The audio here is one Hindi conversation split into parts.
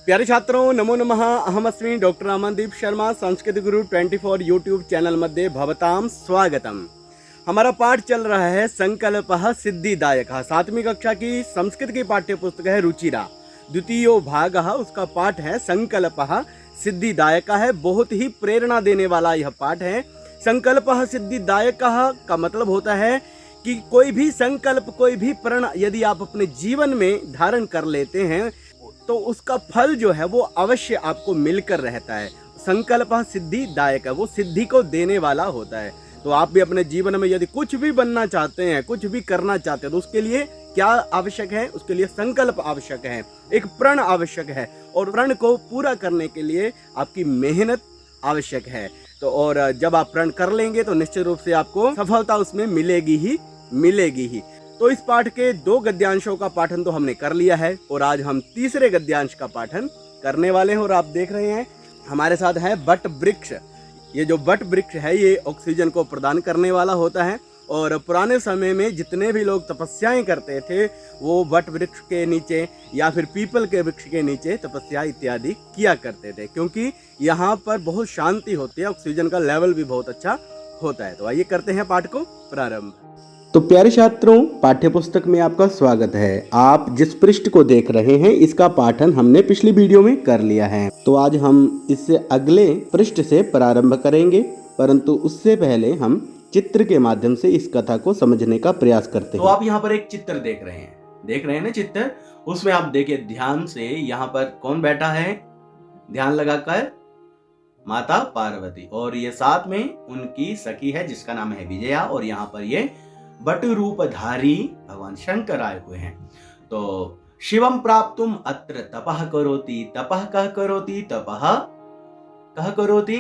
प्यारे छात्रों नमो नमः। अहमस्मि डॉक्टर अमनदीप शर्मा, संस्कृत गुरु 24 यूट्यूब चैनल मध्ये भवतां स्वागतम। हमारा पाठ चल रहा है संकल्पः सिद्धिदायकः। 7वीं कक्षा की संस्कृत की पाठ्य पुस्तक है रुचिरा, द्वितीय भाग उसका पाठ है संकल्पः सिद्धिदायकः है। बहुत ही प्रेरणा देने वाला यह पाठ है। संकल्पः सिद्धिदायकः का मतलब होता है कि कोई भी संकल्प, कोई भी प्रण यदि आप अपने जीवन में धारण कर लेते हैं तो उसका फल जो है वो अवश्य आपको मिलकर रहता है। संकल्प सिद्धिदायक है, वो सिद्धि को देने वाला होता है। तो आप भी अपने जीवन में यदि कुछ भी बनना चाहते हैं, कुछ भी करना चाहते हैं, तो उसके लिए क्या आवश्यक है? उसके लिए संकल्प आवश्यक है, एक प्रण आवश्यक है, और प्रण को पूरा करने के लिए आपकी मेहनत आवश्यक है। तो और जब आप प्रण कर लेंगे तो निश्चित रूप से आपको सफलता उसमें मिलेगी ही। तो इस पाठ के 2 गद्यांशों का पाठन तो हमने कर लिया है और आज हम तीसरे गद्यांश का पाठन करने वाले हैं। और आप देख रहे हैं हमारे साथ है बट वृक्ष। ये जो बट वृक्ष है ये ऑक्सीजन को प्रदान करने वाला होता है। और पुराने समय में जितने भी लोग तपस्याएं करते थे वो बट वृक्ष के नीचे या फिर पीपल के वृक्ष के नीचे तपस्या इत्यादि किया करते थे, क्योंकि यहाँ पर बहुत शांति होती है, ऑक्सीजन का लेवल भी बहुत अच्छा होता है। तो आइए करते हैं पाठ को प्रारंभ। तो प्यारे छात्रों, पाठ्य पुस्तक में आपका स्वागत है। आप जिस पृष्ठ को देख रहे हैं इसका पाठन हमने पिछली वीडियो में कर लिया है। तो आज हम इससे अगले पृष्ठ से प्रारंभ करेंगे, परंतु उससे पहले हम चित्र के माध्यम से इस कथा को समझने का प्रयास करते हैं। तो आप यहाँ पर एक चित्र देख रहे हैं ना चित्र। उसमें आप देखिए ध्यान से, यहाँ पर कौन बैठा है? ध्यान लगाकर माता पार्वती, और ये साथ में उनकी सखी है जिसका नाम है विजया, और यहाँ पर ये बटु रूपधारी भगवान शंकर आए हुए हैं। तो शिवम प्राप्तुम अत्र तपः करोति, तपः कह करोति, तपः कह करोति,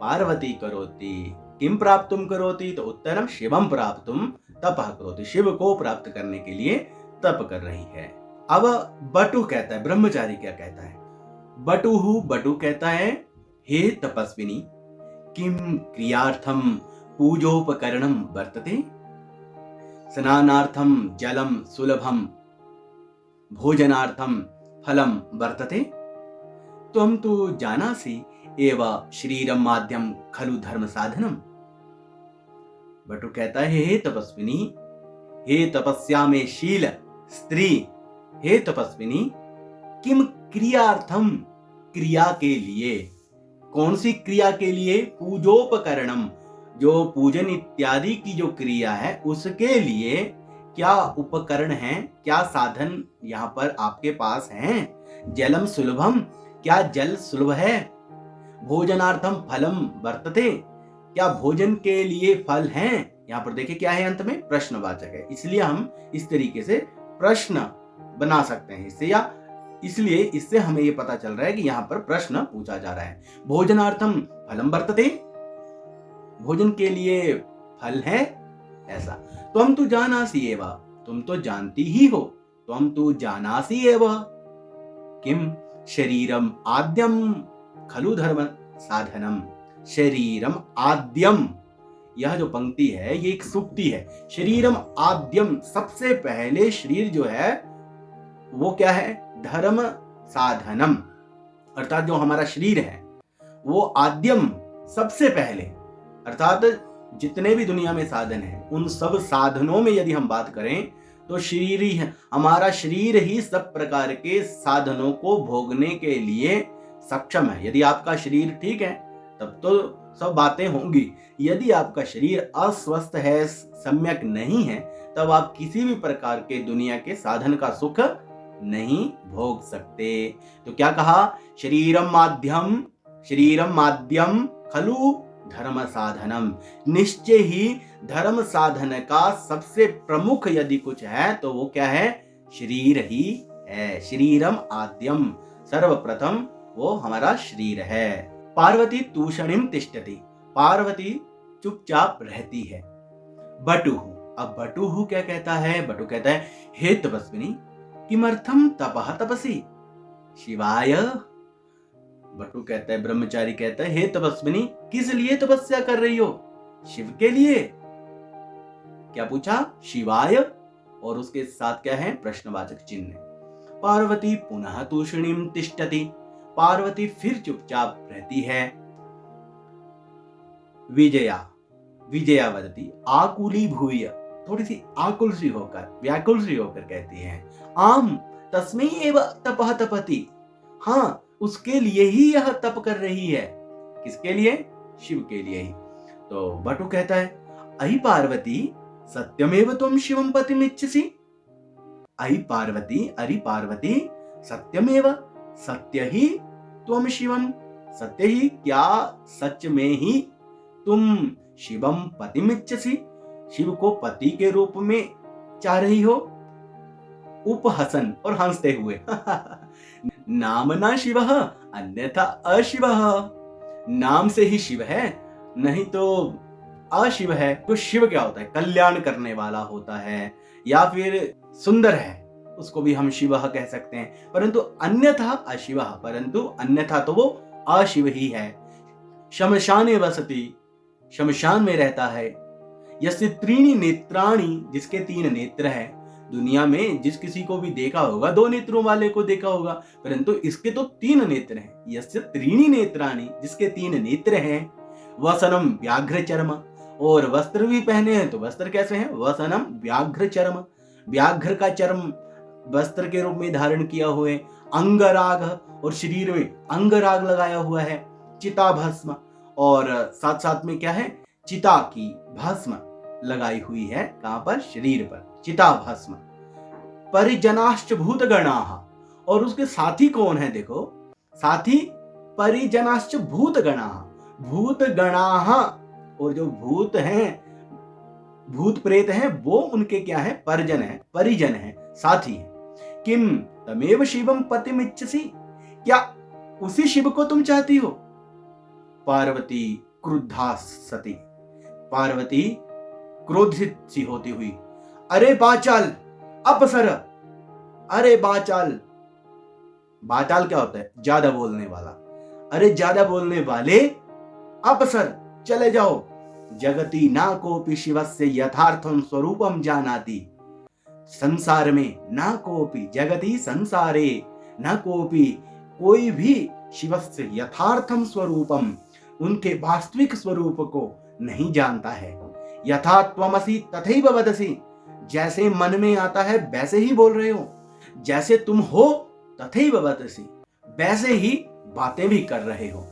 पार्वती करोति। किम प्राप्तुम करोति? तो उत्तरम शिवम प्राप्तुम तपः करोति, शिव को प्राप्त करने के लिए तप कर रही है। अब बटु कहता है, ब्रह्मचारी क्या कहता है? बटु कहता है, हे तपस्विनी, किम क्रियार्थम पूजोपकरणम वर्तते, स्नानार्थम जलम सुलभम, भोजनार्थम फलम वर्तते, त्वं तु जानासि एव शरीरम माध्यम खलु धर्म साधनम। बटु कहता है, हे तपस्विनी, हे तपस्या में शील स्त्री, हे तपस्विनी, किम क्रियार्थम, क्रिया के लिए, कौन सी क्रिया के लिए? पूजोपकरणम, जो पूजन इत्यादि की जो क्रिया है उसके लिए क्या उपकरण हैं, क्या साधन यहाँ पर आपके पास हैं? जलम सुलभम, क्या जल सुलभ है? भोजनार्थम फलम वर्तते, क्या भोजन के लिए फल हैं? यहाँ पर देखिए क्या है, अंत में प्रश्नवाचक है, इसलिए हम इस तरीके से प्रश्न बना सकते हैं इससे, या इसलिए इससे हमें ये पता चल रहा है कि यहाँ पर प्रश्न पूछा जा रहा है। भोजनार्थम फलम वर्तते, भोजन के लिए फल है, ऐसा। त्वं तु जानासि एव, तुम तो जानती ही हो, त्वं तु जानासि एव, किम शरीरम आद्यम खलु धर्म साधनम। शरीरम आद्यम, यह जो पंक्ति है ये एक सूक्ति है। शरीरम आद्यम, सबसे पहले शरीर जो है वो क्या है? धर्म साधनम, अर्थात जो हमारा शरीर है वो आद्यम, सबसे पहले, अर्थात जितने भी दुनिया में साधन हैं उन सब साधनों में यदि हम बात करें तो शरीर ही है, हमारा शरीर ही सब प्रकार के साधनों को भोगने के लिए सक्षम है। यदि आपका शरीर ठीक है तब तो सब बातें होंगी, यदि आपका शरीर अस्वस्थ है, सम्यक नहीं है, तब आप किसी भी प्रकार के दुनिया के साधन का सुख नहीं भोग सकते। तो क्या कहा? शरीरम माध्यम खलु धर्म साधनम, निश्चय ही धर्म साधन का सबसे प्रमुख यदि कुछ है तो वो क्या है? शरीर ही है। शरीरम आद्यम, सर्वप्रथम वो हमारा शरीर है। पार्वती तूषणिम तिष्ठति, पार्वती चुपचाप रहती है। बटुहु, अब बटुहु क्या कहता है? बटु कहता है, हे तपस्विनी, किमर्थम तपः तपसी शिवाय। बटु कहता है, ब्रह्मचारी कहता है, हे तपस्विनी, किस लिए तपस्या कर रही हो? शिव के लिए। क्या पूछा? शिवाय, और उसके साथ क्या है? प्रश्नवाचक चिन्ह। पार्वती पुनः तूषणीम तिष्ठति। पार्वती फिर चुपचाप रहती है। विजया वदती आकुली भूय, थोड़ी सी आकुल सी होकर, व्याकुल सी होकर कहती है, आम तस्मै एव तपः तपति। हाँ, उसके लिए ही यह तप कर रही है। किसके लिए? शिव के लिए ही। तो बटु कहता है, अहि पार्वती सत्यमेव त्वं शिवं पतिमिच्छसि। अहि पार्वती, अरि पार्वती सत्यमेव, सत्य ही त्वं शिवम, सत्य ही क्या, सच में ही तुम शिवम पतिमिच्छसि, शिव को पति के रूप में चाह रही हो। उपहसन, और हंसते हुए नामना शिवः अन्यथा अशिवः। नाम से ही शिव है, नहीं तो अशिव है। तो शिव क्या होता है? कल्याण करने वाला होता है, या फिर सुंदर है, उसको भी हम शिव कह सकते हैं। परंतु अन्यथा अशिव, परंतु अन्यथा तो वो अशिव ही है। शमशाने वसति, शमशान में रहता है। यस्य त्रीणि नेत्राणि, जिसके 3 नेत्र हैं। दुनिया में जिस किसी को भी देखा होगा 2 नेत्रों वाले को देखा होगा, परंतु इसके तो 3 नेत्र हैं। यस्य त्रीणि नेत्राणि, जिसके 3 नेत्र हैं। वसनम व्याघ्र चर्म, और वस्त्र भी पहने हैं। तो वस्त्र कैसे हैं? वसनम व्याघ्र चर्म, व्याघ्र का चर्म वस्त्र के रूप में धारण किया हुए। अंगराग, और शरीर में अंगराग लगाया हुआ है। चिता भस्म, और साथ साथ में क्या है? चिता की भस्म लगाई हुई है। कहां पर? शरीर पर, चिता भस्म। परिजनाश्च भूतगणाः, और उसके साथी कौन है? देखो, साथी परिजनाश्च भूतगणाः, भूतगणाः, और जो भूत हैं, भूत प्रेत हैं, वो उनके क्या है? परिजन है, परिजन है, साथी है। किम तमेव शिवम पतिमिच्छसि, क्या उसी शिव को तुम चाहती हो? पार्वती क्रुद्धा सती, पार्वती क्रोधित सी होती हुई, अरे बाचाल अपसर, अरे बाचाल, बाचाल क्या होता है? ज्यादा बोलने वाला। अरे ज्यादा बोलने वाले, अपसर चले जाओ। जगति ना कोपि शिवस्य यथार्थम स्वरूपम जानाति, संसार में ना कोपि, जगति संसारे ना कोपि, कोई भी शिवस्य यथार्थम स्वरूपम, उनके वास्तविक स्वरूप को नहीं जानता है। यथा त्वमसि तथैव वदसि, जैसे मन में आता है वैसे ही बोल रहे हो। जैसे तुम हो तथैव वदसि, वैसे ही बातें भी कर रहे हो।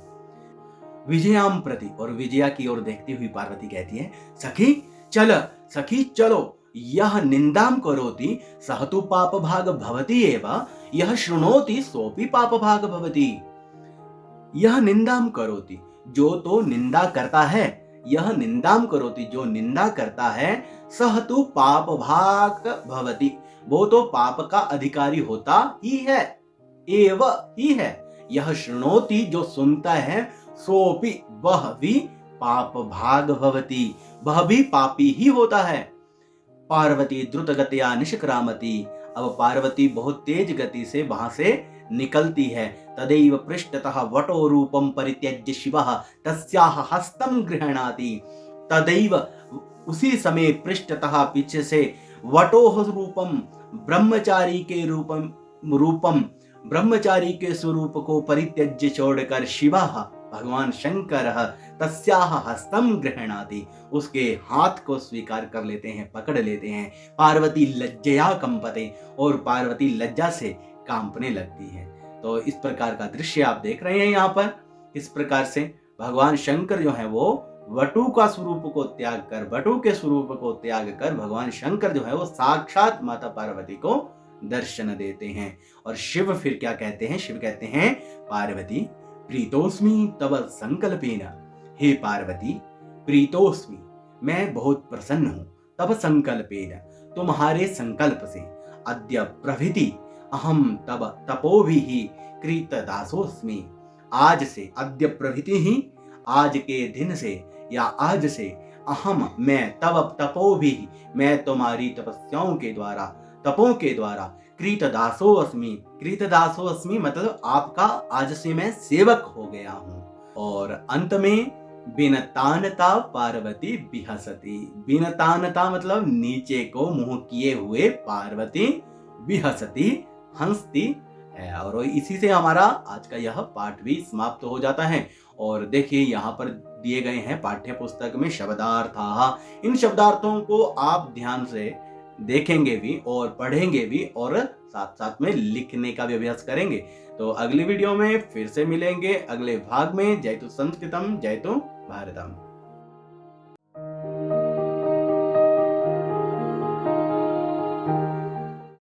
विजयाम प्रति, और विजया की ओर देखती हुई पार्वती कहती है, सखी चल, सखी चलो, यह निंदाम करोति सह तु पाप भाग भवति एव, यह शृणोति सोपि पाप भाग भवति। यह निंदाम करोति, जो तो निंदा करता है, यह निंदाम करोति, जो निंदा करता है, सह तु पाप भाग भवति, वो तो पाप का अधिकारी होता ही है, एव ही है। यह शृणोति, जो सुनता है, सोपि, वह भी पाप भाग भवति, वह भी पापी ही होता है। पार्वती द्रुत गत्या निष्क्रामति, अब पार्वती बहुत तेज गति से वहां से निकलती है। तदैव पृष्ठतः वटो रूपम परित्यज्य शिवः तस्याः हस्तं गृह्णाति, तदैव उसी समय पृष्ठतः पीछे से वटोह रूपम, ब्रह्मचारी के रूपम ब्रह्मचारी के स्वरूप को परित्यज्य छोड़कर शिवः भगवान शंकर तस्याः हस्तं गृह्णाति, उसके हाथ को स्वीकार कर लेते हैं, पकड़ लेते हैं। पार्वती लज्जया कंपते, और पार्वती लज्जा से कांपने लगती है। तो इस प्रकार का दृश्य आप देख रहे हैं यहाँ पर। इस प्रकार से भगवान शंकर जो है वो वटु का स्वरूप को त्याग कर, वटु के स्वरूप को त्याग कर भगवान शंकर जो है वो साक्षात माता पार्वती को दर्शन देते हैं। और शिव फिर क्या कहते हैं? शिव कहते हैं, पार्वती प्रीतोस्मि तव संकल्पेन, हे पार्वती प्रीतोस्मि, मैं बहुत प्रसन्न हूं, तव संकल्पेन, तुम्हारे संकल्प से, अद्य प्रभृति अहम तब तपोभिः कृतदासोस्मि, आज से, अद्य प्रभृति ही, आज के दिन से या आज से, अहम मैं, तब तपोभिः, मैं तुम्हारी तपस्याओं के द्वारा, तपों के द्वारा, कृतदासो अस्मि, कृतदासो अस्मि मतलब आपका आज से मैं सेवक हो गया हूं। और अंत में बिनतानता पार्वती बिहसती, बिनतानता मतलब नीचे को मुंह किए हुए पार्वती बिहसती हंसती है। और इसी से हमारा आज का यह पाठ भी समाप्त हो जाता है। और देखिए यहाँ पर दिए गए हैं पाठ्य पुस्तक में शब्दार्थ। इन शब्दार्थों को आप ध्यान से देखेंगे भी और पढ़ेंगे भी और साथ साथ में लिखने का भी अभ्यास करेंगे। तो अगली वीडियो में फिर से मिलेंगे अगले भाग में। जय तु संस्कृतम जय तु भारतम।